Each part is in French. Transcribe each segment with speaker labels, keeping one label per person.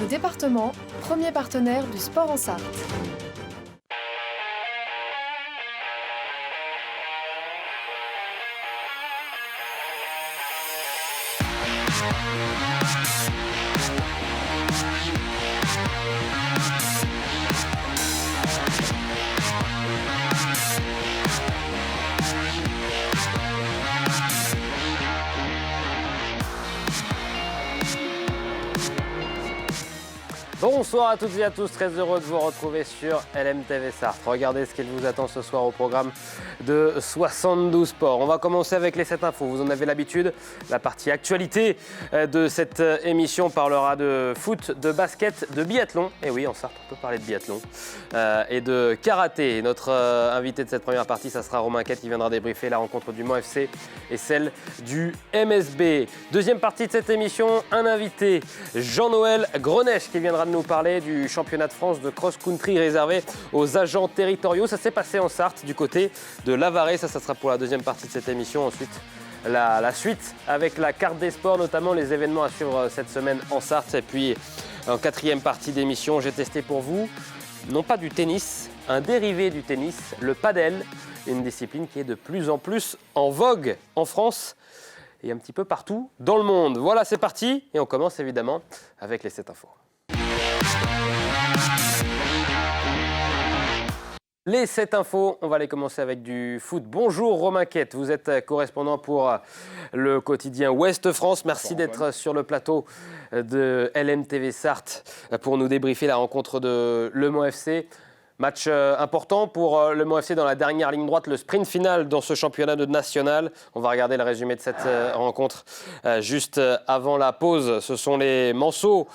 Speaker 1: Radio Département, premier partenaire du sport en Sarthe.
Speaker 2: Bonsoir à toutes et à tous, très heureux de vous retrouver sur LMTV Sarthe. Regardez ce qu'il vous attend ce soir au programme de 72 Sports. On va commencer avec les 7 infos, vous en avez l'habitude. La partie actualité de cette émission parlera de foot, de basket, de biathlon. Et oui, en Sarthe, on peut parler de biathlon. Et de karaté. Notre invité de cette première partie, ça sera Romain Quette qui viendra débriefer la rencontre du Mans FC et celle du MSB. Deuxième partie de cette émission, un invité, Jean-Noël Greneche, qui viendra nous parler du championnat de France de cross-country réservé aux agents territoriaux. Ça s'est passé en Sarthe du côté de Lavarée. Ça sera pour la deuxième partie de cette émission. Ensuite, la suite avec la carte des sports, notamment les événements à suivre cette semaine en Sarthe. Et puis, en quatrième partie d'émission, j'ai testé pour vous, non pas du tennis, un dérivé du tennis, le padel, une discipline qui est de plus en plus en vogue en France et un petit peu partout dans le monde. Voilà, c'est parti. Et on commence évidemment avec les 7 infos. Les 7 infos, on va les commencer avec du foot. Bonjour Romain Quette, vous êtes correspondant pour le quotidien Ouest France. Merci d'être sur le plateau de LMTV Sarthe pour nous débriefer la rencontre de Le Mans FC. Match important pour Le Mans FC dans la dernière ligne droite, le sprint final dans ce championnat de national. On va regarder le résumé de cette rencontre juste avant la pause. Ce sont les Manceaux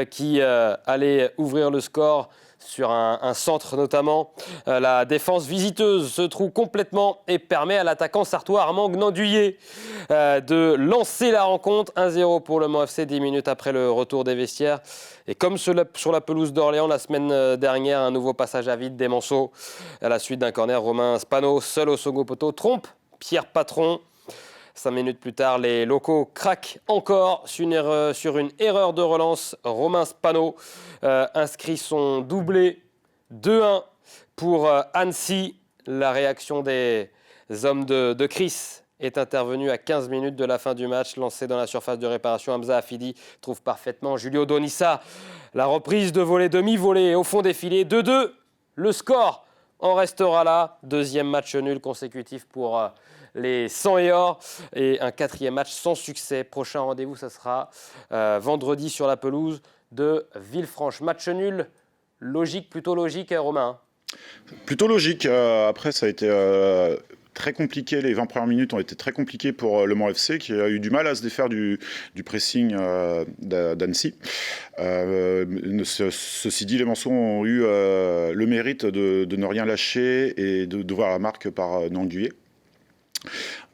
Speaker 2: qui allaient ouvrir le score sur un centre notamment. La défense visiteuse se trouve complètement et permet à l'attaquant sartois Armand Gnanduillet de lancer la rencontre. 1-0 pour Le Mans FC 10 minutes après le retour des vestiaires. Et comme sur la pelouse d'Orléans la semaine dernière, un nouveau passage à vide des Manceaux. À la suite d'un corner, Romain Spano, seul au second poteau, trompe Pierre Patron. 5 minutes plus tard, les locaux craquent encore sur une erreur de relance. Romain Spano inscrit son doublé 2-1 pour Annecy. La réaction des hommes de Chris est intervenue à 15 minutes de la fin du match. Lancé dans la surface de réparation, Hamza Afidi trouve parfaitement Julio Donissa. La reprise de volée, demi-volée au fond des filets. 2-2, le score en restera là. Deuxième match nul consécutif pour les 100 et or et un quatrième match sans succès. Prochain rendez-vous, ça sera vendredi sur la pelouse de Villefranche. Match nul, logique, plutôt logique, Romain?
Speaker 3: Plutôt logique. Après, ça a été très compliqué. Les 20 premières minutes ont été très compliquées pour Le Mans FC, qui a eu du mal à se défaire du pressing d'Annecy. Ceci dit, les Manceaux ont eu le mérite de ne rien lâcher et de voir la marque par Gnanduillet.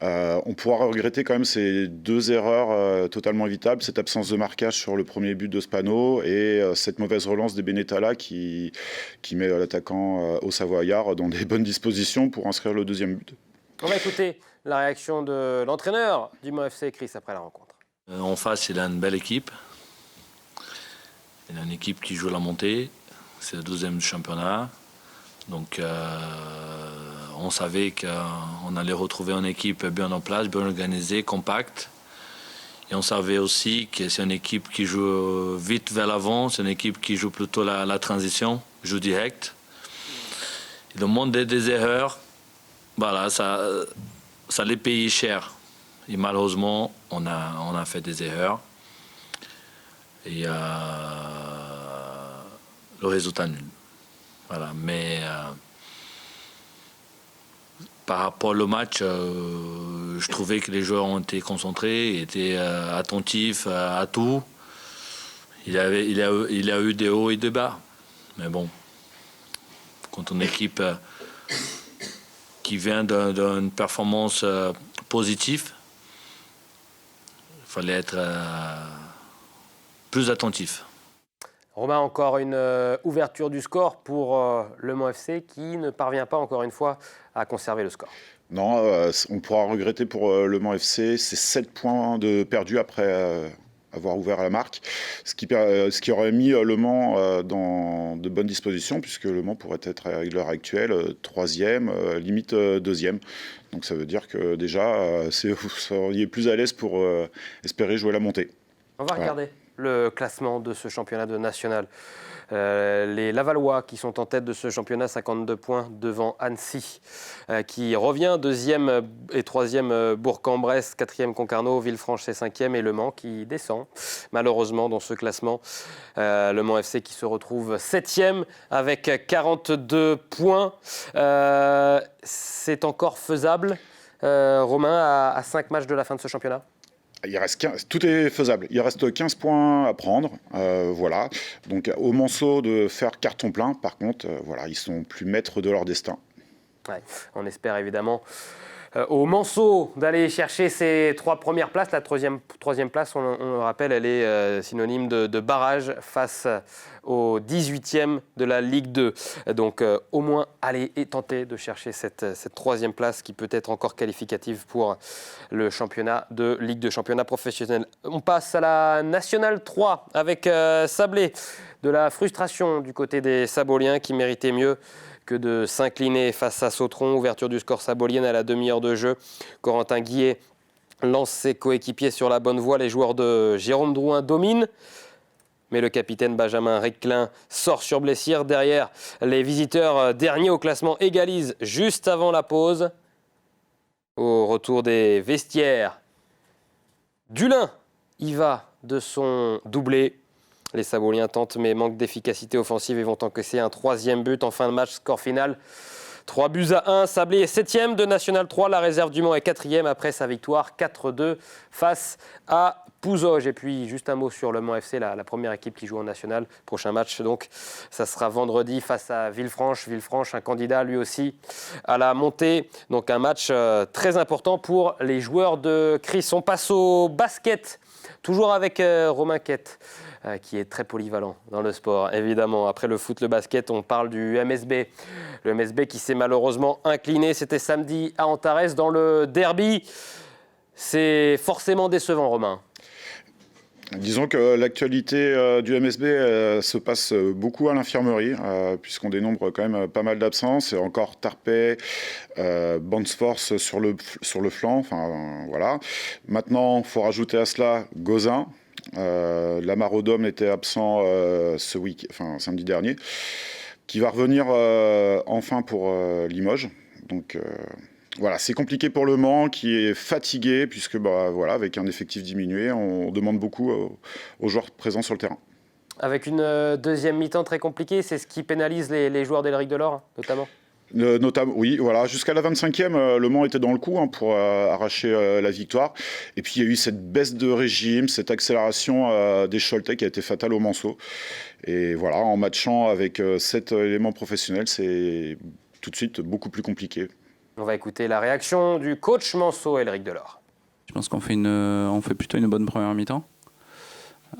Speaker 3: On pourra regretter quand même ces deux erreurs totalement évitables, cette absence de marquage sur le premier but de Spano et cette mauvaise relance des Benetala qui met l'attaquant au Savoyard dans des bonnes dispositions pour inscrire le deuxième but.
Speaker 2: On va écouter la réaction de l'entraîneur du Mans FC, Chris, après la rencontre.
Speaker 4: En face, il a une belle équipe. Il a une équipe qui joue la montée. C'est le 12e du championnat. Donc, on savait qu'on allait retrouver une équipe bien en place, bien organisée, compacte. Et on savait aussi que c'est une équipe qui joue vite vers l'avant, c'est une équipe qui joue plutôt la transition, joue direct. Et le monde des erreurs, voilà, ça les paye cher. Et malheureusement, on a fait des erreurs. Et le résultat nul. Voilà, mais par rapport au match, je trouvais que les joueurs ont été concentrés, étaient attentifs à tout. Il y a eu des hauts et des bas. Mais bon, quand une équipe qui vient d'une performance positive, il fallait être plus attentif.
Speaker 2: Romain, encore une ouverture du score pour Le Mans FC qui ne parvient pas encore une fois à conserver le score.
Speaker 3: Non, on pourra regretter pour Le Mans FC, c'est 7 points de perdus après avoir ouvert la marque, ce qui aurait mis Le Mans dans de bonnes dispositions, puisque Le Mans pourrait être à l'heure actuelle 3e, limite 2e. Donc ça veut dire que déjà, vous seriez plus à l'aise pour espérer jouer la montée.
Speaker 2: On va regarder le classement de ce championnat de national. Les Lavallois qui sont en tête de ce championnat, 52 points devant Annecy, qui revient 2e et 3e Bourg-en-Bresse, 4e Concarneau, Villefranche c'est 5e et Le Mans qui descend malheureusement dans ce classement. Le Mans FC qui se retrouve 7e avec 42 points. C'est encore faisable, Romain, à 5 matchs de la fin de ce championnat?
Speaker 3: Il reste 15, tout est faisable. Il reste 15 points à prendre. Voilà. Donc au Manceau de faire carton plein. Par contre, voilà, ils sont plus maîtres de leur destin.
Speaker 2: Ouais, on espère évidemment au Manceau d'aller chercher ces 3 premières places. La troisième place, on le rappelle, elle est synonyme de barrage face au 18e de la Ligue 2. Donc au moins aller et tenter de chercher cette 3e place qui peut être encore qualificative pour le championnat de Ligue 2, championnat professionnel. On passe à la Nationale 3 avec Sablé. De la frustration du côté des Saboliens qui méritaient mieux que de s'incliner face à Sautron. Ouverture du score sabolienne à la demi-heure de jeu. Corentin Guillet lance ses coéquipiers sur la bonne voie. Les joueurs de Jérôme Drouin dominent. Mais le capitaine Benjamin Reclin sort sur blessure. Derrière, les visiteurs derniers au classement égalisent juste avant la pause. Au retour des vestiaires, Dulin y va de son doublé. Les Saboliens tentent mais manquent d'efficacité offensive et vont encaisser un 3e but en fin de match. Score final 3-1. Sablé est 7e de National 3. La réserve du Mans est 4e après sa victoire 4-2 face à Pouzauges. Et puis juste un mot sur le Mans FC, la première équipe qui joue en National. Prochain match donc, ça sera vendredi face à Villefranche. Villefranche, un candidat lui aussi à la montée. Donc un match très important pour les joueurs de Chris. On passe au basket, toujours avec Romain Quette, qui est très polyvalent dans le sport. Évidemment, après le foot, le basket, on parle du MSB. Le MSB qui s'est malheureusement incliné, c'était samedi à Antares dans le derby. C'est forcément décevant, Romain.
Speaker 3: Disons que l'actualité du MSB se passe beaucoup à l'infirmerie, puisqu'on dénombre quand même pas mal d'absences. Et encore Tarpey, Bansforce sur le flanc. Enfin, voilà. Maintenant, il faut rajouter à cela Gauzin. Lamarodome était absent samedi dernier, qui va revenir enfin pour Limoges. Donc voilà, c'est compliqué pour Le Mans qui est fatigué puisque avec un effectif diminué, on demande beaucoup aux joueurs présents sur le terrain. Avec une deuxième mi-temps très compliquée, c'est ce qui pénalise les joueurs d'Éric Delort notamment. Oui, voilà. Jusqu'à la 25e, Le Mans était dans le coup pour arracher la victoire. Et puis il y a eu cette baisse de régime, cette accélération des Choletais qui a été fatale au Manceau. Et voilà, en matchant avec 7 éléments professionnels, c'est tout de suite beaucoup plus compliqué. On va écouter la réaction du coach Manceau, Éric Delort.
Speaker 5: Je pense qu'on fait plutôt une bonne première mi-temps.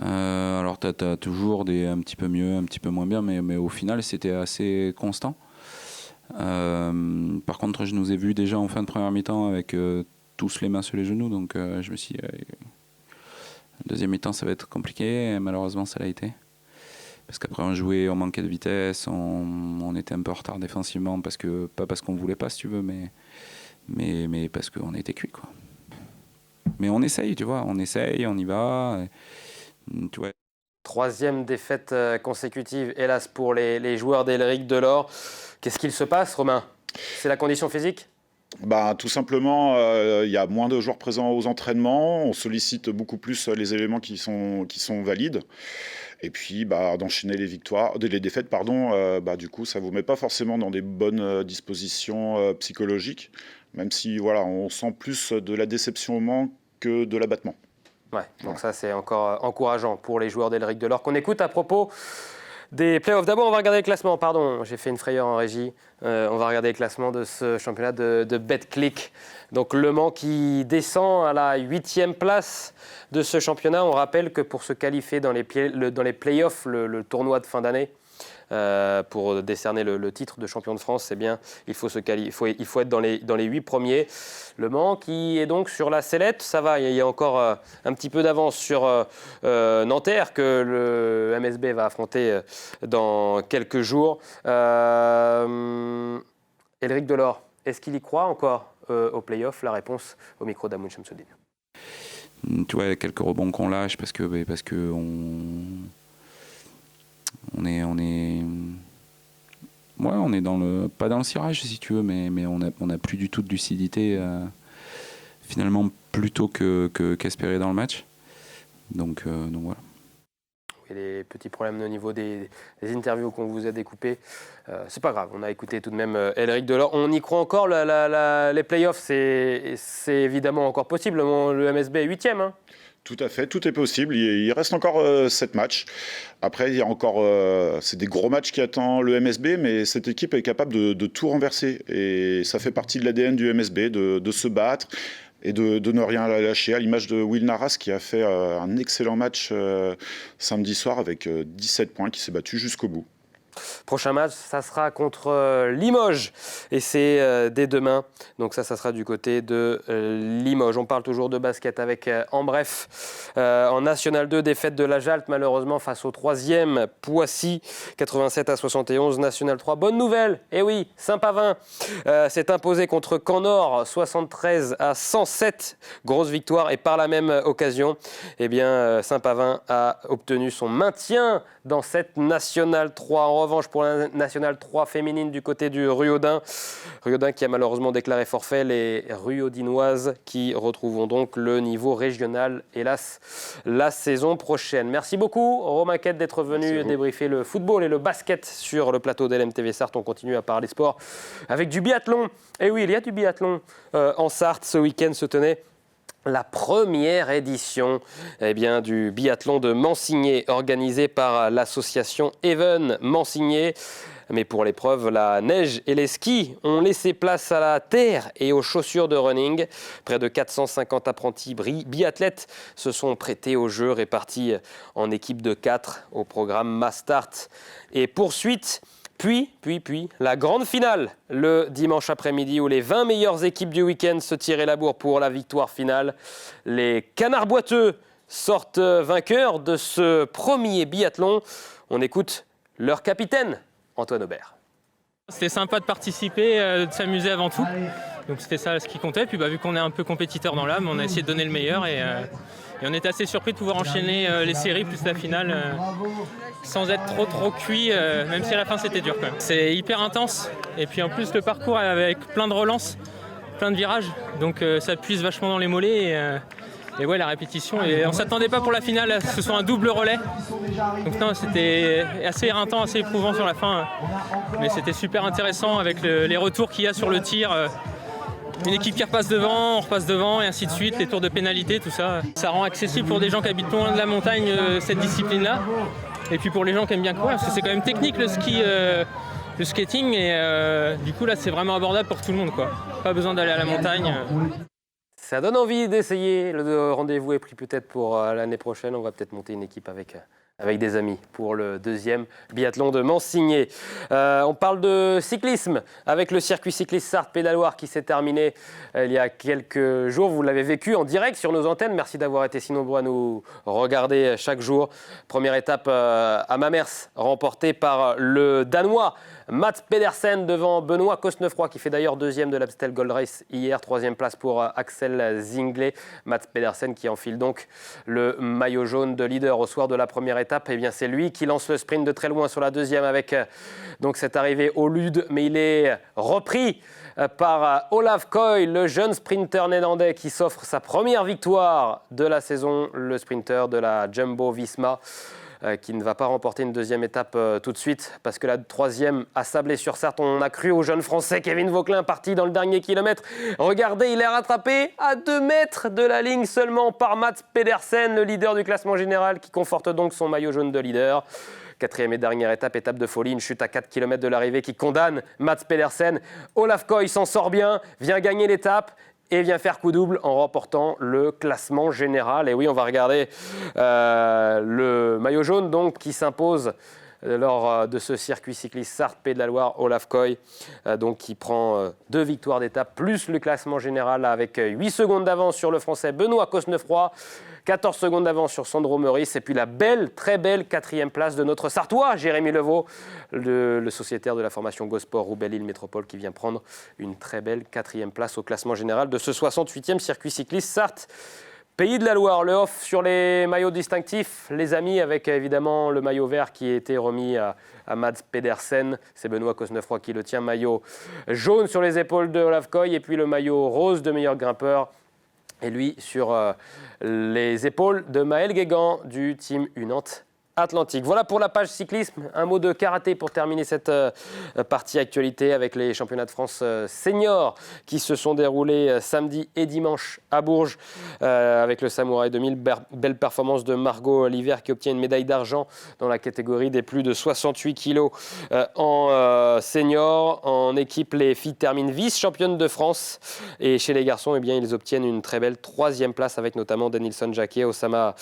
Speaker 5: Alors tu as toujours un petit peu mieux, un petit peu moins bien, mais au final c'était assez constant. Par contre, je nous ai vus déjà en fin de première mi-temps avec tous les mains sur les genoux, donc je me suis dit, deuxième mi-temps ça va être compliqué, et malheureusement ça l'a été. Parce qu'après on jouait, on manquait de vitesse, on était un peu en retard défensivement, pas parce qu'on voulait pas si tu veux, mais parce qu'on était cuit, quoi. Mais on essaye, tu vois, on y va, tu vois.
Speaker 2: Troisième défaite consécutive, hélas, pour les joueurs d'Éric Delort. Qu'est-ce qu'il se passe, Romain ? C'est la condition physique ?
Speaker 3: Tout simplement, il y a moins de joueurs présents aux entraînements. On sollicite beaucoup plus les éléments qui sont valides. Et puis, d'enchaîner les défaites, du coup, ça ne vous met pas forcément dans des bonnes dispositions psychologiques, même si on sent plus de la déception au Mans que de l'abattement. Ouais, donc ça c'est encore encourageant pour les joueurs d'Éric Delort qu'on écoute à propos des playoffs. D'abord, on va regarder le classement. Pardon, j'ai fait une frayeur en régie. On va regarder le classement de ce championnat de Betclic. Donc Le Mans qui descend à la 8e place de ce championnat. On rappelle que pour se qualifier dans les playoffs, le tournoi de fin d'année,
Speaker 2: pour décerner le titre de champion de France, eh bien, il faut être dans les 8 premiers. Le Mans qui est donc sur la sellette, ça va, il y a encore un petit peu d'avance sur Nanterre que le MSB va affronter dans quelques jours. Elric Delors, est-ce qu'il y croit encore au play-off? La réponse au micro d'Amoun Chamsoudine.
Speaker 5: Tu vois, quelques rebonds qu'on lâche parce que on est pas dans le cirage si tu veux, mais on a plus du tout de lucidité finalement plus tôt qu'espéré dans le match. Donc voilà.
Speaker 2: Et les petits problèmes au niveau des interviews qu'on vous a découpées, c'est pas grave. On a écouté tout de même Elric Delors. On y croit encore, les playoffs, c'est évidemment encore possible. Le MSB est 8e. Hein.
Speaker 3: Tout à fait, tout est possible. Il reste encore 7 matchs. Après, il y a encore, c'est des gros matchs qui attendent le MSB, mais cette équipe est capable de tout renverser. Et ça fait partie de l'ADN du MSB, de se battre et de ne rien lâcher, à l'image de Will Naras qui a fait un excellent match samedi soir avec 17 points, qui s'est battu jusqu'au bout.
Speaker 2: Prochain match, ça sera contre Limoges et c'est dès demain. Donc ça sera du côté de Limoges. On parle toujours de basket avec en bref en National 2, défaite de la Jalte malheureusement face au 3e Poissy, 87-71. National 3, bonne nouvelle, eh oui, Saint-Pavin s'est imposé contre Caen-Nord 73-107. Grosse victoire et par la même occasion, eh bien, Saint-Pavin a obtenu son maintien dans cette National 3. En revanche, pour la National 3 féminine du côté du Ruaudin qui a malheureusement déclaré forfait, les Ruaudinoises qui retrouveront donc le niveau régional, hélas, la saison prochaine. Merci beaucoup, Romain Quette, d'être venu débriefer le football et le basket sur le plateau d'LMTV Sarthe. On continue à parler sport avec du biathlon. Et oui, il y a du biathlon en Sarthe. Ce week-end se tenait la première édition du biathlon de Mansigné, organisée par l'association Even Mansigné. Mais pour l'épreuve, la neige et les skis ont laissé place à la terre et aux chaussures de running. Près de 450 apprentis biathlètes se sont prêtés au jeu, répartis en équipe de 4 au programme Mastart. Et poursuite, puis la grande finale le dimanche après-midi où les 20 meilleures équipes du week-end se tiraient la bourre pour la victoire finale. Les Canards Boiteux sortent vainqueurs de ce premier biathlon. On écoute leur capitaine, Antoine Aubert.
Speaker 6: C'était sympa de participer, de s'amuser avant tout. Donc c'était ça ce qui comptait. Puis vu qu'on est un peu compétiteur dans l'âme, on a essayé de donner le meilleur et on était assez surpris de pouvoir enchaîner les séries plus la finale sans être trop cuit, même si à la fin c'était dur quand même. C'est hyper intense et puis en plus le parcours avec plein de relances, plein de virages, donc ça puise vachement dans les mollets et ouais, la répétition. Et on ne s'attendait pas pour la finale que ce soit un double relais. Donc non, c'était assez éreintant, assez éprouvant sur la fin, mais c'était super intéressant avec les retours qu'il y a sur le tir. Une équipe qui repasse devant, on repasse devant et ainsi de suite, les tours de pénalité, tout ça. Ça rend accessible pour des gens qui habitent loin de la montagne cette discipline-là. Et puis pour les gens qui aiment bien courir, parce que c'est quand même technique le ski, le skating. Et du coup là c'est vraiment abordable pour tout le monde, quoi. Pas besoin d'aller à la montagne.
Speaker 2: Ça donne envie d'essayer. Le rendez-vous est pris peut-être pour l'année prochaine. On va peut-être monter une équipe avec des amis pour le deuxième biathlon de Mansigné. On parle de cyclisme avec le circuit cycliste Sarthe Pédaloire qui s'est terminé il y a quelques jours. Vous l'avez vécu en direct sur nos antennes. Merci d'avoir été si nombreux à nous regarder chaque jour. Première étape à Mamers, remportée par le Danois Mats Pedersen devant Benoît Cosnefroy qui fait d'ailleurs deuxième de l'Amstel Gold Race hier. Troisième place pour Axel Zinglet. Mats Pedersen qui enfile donc le maillot jaune de leader au soir de la première étape. Eh bien, c'est lui qui lance le sprint de très loin sur la deuxième avec donc cette arrivée au Lude. Mais il est repris par Olaf Koy, le jeune sprinter néerlandais qui s'offre sa première victoire de la saison. Le sprinter de la Jumbo-Visma. Qui ne va pas remporter une deuxième étape tout de suite parce que la troisième à Sablé-sur-Sarthe, on a cru au jeune français Kevin Vauquelin parti dans le dernier kilomètre. Regardez, il est rattrapé à 2 mètres de la ligne seulement par Mats Pedersen, le leader du classement général qui conforte donc son maillot jaune de leader. Quatrième et dernière étape de folie, une chute à 4 km de l'arrivée qui condamne Mats Pedersen. Olaf Koy s'en sort bien, vient gagner l'étape et vient faire coup double en remportant le classement général. Et oui, on va regarder le maillot jaune donc, qui s'impose lors de ce circuit cycliste Sarthe Pays de la Loire, Olaf Koy, donc qui prend 2 victoires d'étape, plus le classement général avec 8 secondes d'avance sur le Français Benoît Cosnefroy, 14 secondes d'avance sur Sandro Meurice, et puis la belle, très belle 4e place de notre Sartois, Jérémy Levaux, le sociétaire de la formation Gosport Roubaix-Lille Métropole, qui vient prendre une très belle 4e place au classement général de ce 68e circuit cycliste Sarthe Pays de la Loire. Le off sur les maillots distinctifs, les amis, avec évidemment le maillot vert qui a été remis à Mads Pedersen. C'est Benoît Cosnefroy qui le tient. Maillot jaune sur les épaules de Olaf Koy, et puis le maillot rose de meilleur grimpeur. Et lui sur les épaules de Maël Guégan du team Unante Atlantique. Voilà pour la page cyclisme. Un mot de karaté pour terminer cette partie actualité avec les championnats de France seniors qui se sont déroulés samedi et dimanche à Bourges avec le Samouraï 2000. Belle performance de Margot Olivier qui obtient une médaille d'argent dans la catégorie des plus de 68 kilos en senior. En équipe, les filles terminent vice-championnes de France, et chez les garçons, eh bien, ils obtiennent une très belle 3e place avec notamment Denilson Jacquet, Osama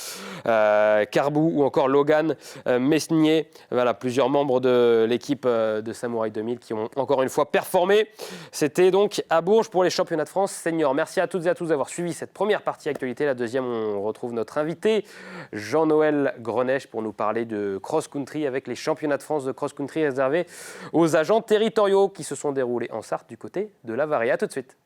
Speaker 2: Karbou ou encore Logan Mesnier. Voilà, plusieurs membres de l'équipe de Samouraï 2000 qui ont encore une fois performé. C'était donc à Bourges pour les championnats de France seniors. Merci à toutes et à tous d'avoir suivi cette première partie actualité. La deuxième, on retrouve notre invité Jean-Noël Grenèche pour nous parler de cross-country avec les championnats de France de cross-country réservés aux agents territoriaux qui se sont déroulés en Sarthe du côté de la Varée. À tout de suite.